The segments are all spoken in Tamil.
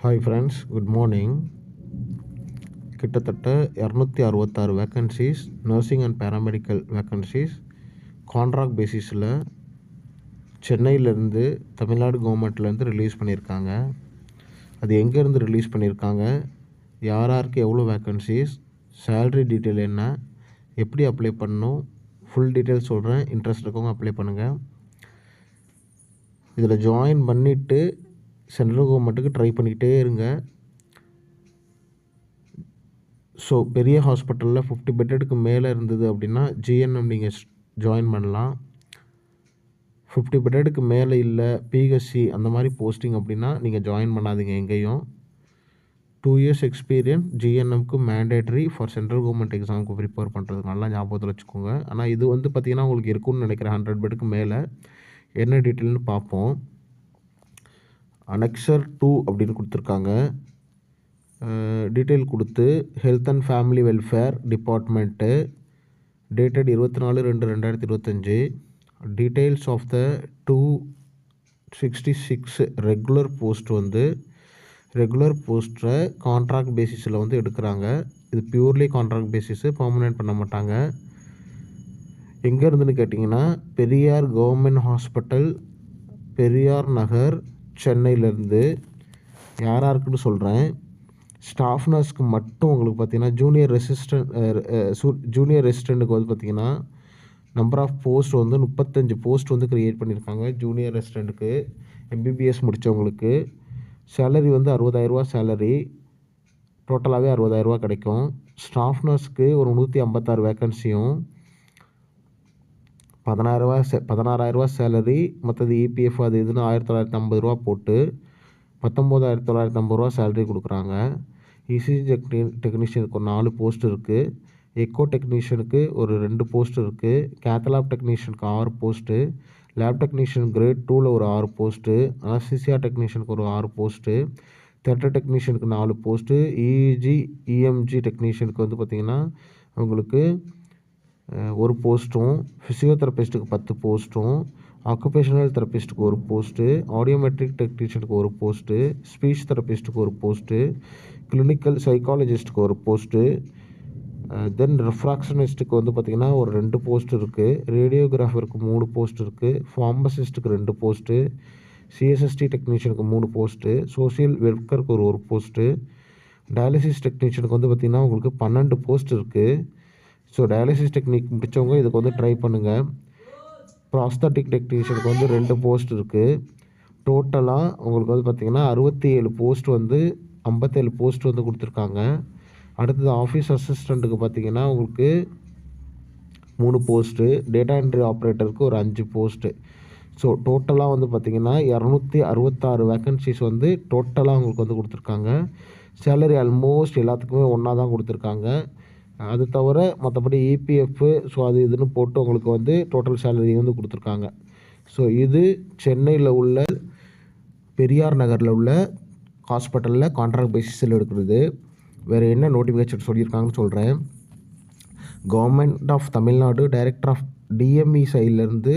Hi friends, good morning. கிட்டத்தட்ட 266 vacancies nursing and paramedical vacancies contract பேசிஸில் சென்னையிலேருந்து தமிழ்நாடு கவர்மெண்ட்லேருந்து ரிலீஸ் பண்ணியிருக்காங்க. அது எங்கேருந்து ரிலீஸ் பண்ணியிருக்காங்க, யாருக்கு எவ்வளோ வேக்கன்சிஸ், சேல்ரி டீட்டெயில் என்ன, எப்படி அப்ளை பண்ணணும், ஃபுல் டீட்டெயில் சொல்கிறேன். இன்ட்ரெஸ்ட் இருக்கவங்க அப்ளை பண்ணுங்கள். இதில் ஜாயின் பண்ணிவிட்டு சென்ட்ரல் கவர்மெண்ட்டுக்கு ட்ரை பண்ணிக்கிட்டே இருங்க. ஸோ பெரிய ஹாஸ்பிட்டலில் 50 பெட்டுக்கு மேலே இருந்தது அப்படின்னா ஜிஎன்எம் நீங்கள் ஜாயின் பண்ணலாம். 50 பெட்டுக்கு மேலே இல்லை, பிஹெச்சி அந்த மாதிரி போஸ்டிங் அப்படின்னா நீங்கள் ஜாயின் பண்ணாதீங்க எங்கேயும். 2 இயர்ஸ் எக்ஸ்பீரியன்ஸ் ஜிஎன்எம்க்கு மேண்டேட்ரி ஃபார் சென்ட்ரல் கவர்மெண்ட் எக்ஸாமுக்கு ப்ரிப்பேர் பண்ணுறது நல்லா ஞாபகத்தில் வச்சுக்கோங்க. ஆனால் இது பார்த்திங்கன்னா உங்களுக்கு இருக்குன்னு நினைக்கிறேன். 100 பெட்டுக்கு மேலே. என்ன டீட்டெயில்னு பார்ப்போம். அனெக்சர் 2 அப்படின்னு கொடுத்துருக்காங்க. டீட்டெயில் கொடுத்து health and family welfare department dated 24/2/2025. Details of the 266 regular post regular போஸ்ட்டை கான்ட்ராக்ட் பேசிஸில் எடுக்கிறாங்க. இது பியூர்லி கான்ட்ராக்ட் பேசிஸு, பர்மனெண்ட் பண்ண மாட்டாங்க. எங்கே இருந்துன்னு கேட்டிங்கன்னா பெரியார் கவர்மெண்ட் ஹாஸ்பிட்டல், பெரியார் நகர், சென்னையிலேருந்து. யாருக்குன்னு சொல்கிறேன். ஸ்டாஃப் நர்ஸ்க்கு மட்டும் உங்களுக்கு பார்த்திங்கன்னா ஜூனியர் ரெசிஸ்டண்ட்டுக்கு பார்த்திங்கன்னா number of post 35 post create பண்ணியிருக்காங்க. ஜூனியர் ரெசிஸ்டண்ட்டுக்கு எம்பிபிஎஸ் முடித்தவங்களுக்கு சேலரி 60,000 சேலரி, டோட்டலாகவே 60,000 கிடைக்கும். ஸ்டாஃப் நர்ஸ்க்கு ஒரு 156 வேக்கன்சியும் 16,000 சேலரி, மற்றது இபிஎஃப் அது இதுன்னு 1,950 போட்டு 19,950 சேலரி கொடுக்குறாங்க. இசிஜி டெக்னீஷியனுக்கு ஒரு 4 போஸ்ட் இருக்குது. எக்கோ டெக்னீஷியனுக்கு ஒரு 2 போஸ்ட் இருக்குது. கேத்தலாப் டெக்னீஷியனுக்கு 6 போஸ்ட்டு. லேப் டெக்னீஷியன் கிரேட் 2ல் ஒரு 6 போஸ்ட்டு. அனஸ்தீசியா டெக்னீஷியனுக்கு ஒரு 6 போஸ்ட்டு. தியேட்டர் டெக்னீஷியனுக்கு 4 போஸ்ட்டு. இஇஜி இஎம்ஜி டெக்னீஷியனுக்கு பார்த்திங்கன்னா உங்களுக்கு ஒரு போஸ்ட்டும், ஃபிசியோதெரபிஸ்ட்டுக்கு 10 போஸ்ட்டும், ஆக்குபேஷனல் தெரபிஸ்ட்டுக்கு ஒரு போஸ்ட்டு, ஆடியோமெட்ரிக் டெக்னீஷியனுக்கு ஒரு போஸ்ட்டு, ஸ்பீச் தெரபிஸ்ட்டுக்கு ஒரு போஸ்ட்டு, கிளினிக்கல் சைக்காலஜிஸ்ட்டுக்கு ஒரு போஸ்ட்டு, தென் ரெஃப்ராக்ஷனிஸ்ட்டுக்கு பார்த்திங்கன்னா ஒரு 2 போஸ்ட் இருக்குது. ரேடியோகிராஃபருக்கு 3 போஸ்ட் இருக்குது. ஃபார்மசிஸ்ட்டுக்கு 2 போஸ்ட்டு, சிஎஸ்எஸ்டி டெக்னீஷியனுக்கு 3 போஸ்ட்டு, சோசியல் ஒர்க்கருக்கு ஒரு போஸ்ட்டு, டயாலிசிஸ் டெக்னீஷியனுக்கு பார்த்திங்கன்னா உங்களுக்கு 12 போஸ்ட் இருக்குது. ஸோ டயாலிசிஸ் டெக்னிக் முடித்தவங்க இதுக்கு ட்ரை பண்ணுங்கள். ப்ராஸ்தட்டிக் டெக்னீஷியனுக்கு 2 போஸ்ட் இருக்குது. டோட்டலாக உங்களுக்கு பார்த்திங்கன்னா 67 போஸ்ட் 57 போஸ்ட் கொடுத்துருக்காங்க. அடுத்தது ஆஃபீஸ் அசிஸ்டண்ட்டுக்கு பார்த்திங்கன்னா உங்களுக்கு 3 போஸ்ட்டு, டேட்டா என்ட்ரி ஆப்ரேட்டருக்கு ஒரு 5 போஸ்ட்டு. ஸோ டோட்டலாக பார்த்திங்கன்னா 266 வேக்கன்சிஸ் டோட்டலாக உங்களுக்கு கொடுத்துருக்காங்க. சேலரி ஆல்மோஸ்ட் எல்லாத்துக்குமே ஒன்றா தான் கொடுத்துருக்காங்க. அது தவிர மற்றபடி இபிஎஃப் ஸோ அது இதுன்னு போட்டு உங்களுக்கு டோட்டல் சேலரி கொடுத்துருக்காங்க. ஸோ இது சென்னையில் உள்ள பெரியார் நகரில் உள்ள ஹாஸ்பிட்டலில் கான்ட்ராக்ட் பேசிஸில் எடுக்கிறது. வேறு என்ன நோட்டிஃபிகேஷன் சொல்லியிருக்காங்கன்னு சொல்கிறேன். Government of Tamil Nadu director of DME சைட்லேருந்து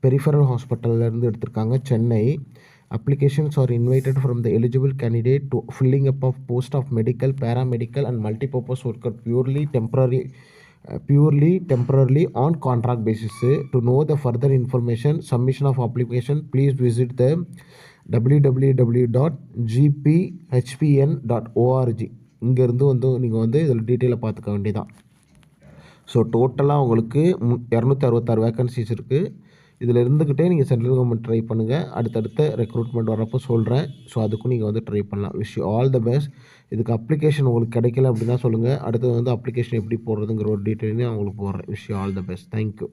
பெரிஃபரல் ஹாஸ்பிட்டல்லேருந்து எடுத்திருக்காங்க Chennai. Applications are invited from the eligible candidate to filling up of post of medical, paramedical and multipurpose worker purely temporarily on contract basis. To know the further information, submission of application, please visit the www.gphpn.org. இங்கேருந்து நீங்கள் இதில் டீட்டெயிலாக பார்த்துக்க வேண்டியதான். ஸோ டோட்டலாக உங்களுக்கு 266 வேக்கன்சிஸ் இருக்குது. இதில் இருந்துக்கிட்டே நீங்கள் சென்ட்ரல் கவர்மெண்ட் ட்ரை பண்ணுங்கள். அடுத்தடுத்த ரெக்ரூட்மெண்ட் வரப்போ சொல்கிறேன். ஸோ அதுக்கும் நீங்கள் ட்ரை பண்ணலாம். Wish you all the best. இதுக்கு அப்ளிகேஷன் உங்களுக்கு கிடைக்கல அப்படின்னா சொல்லுங்கள். அடுத்தது அப்ளிகேஷன் எப்படி போடுறதுங்கிற ஒரு டீட்டெயிலையும் நான் உங்களுக்கு போடுறேன். Wish you all the best. Thank you.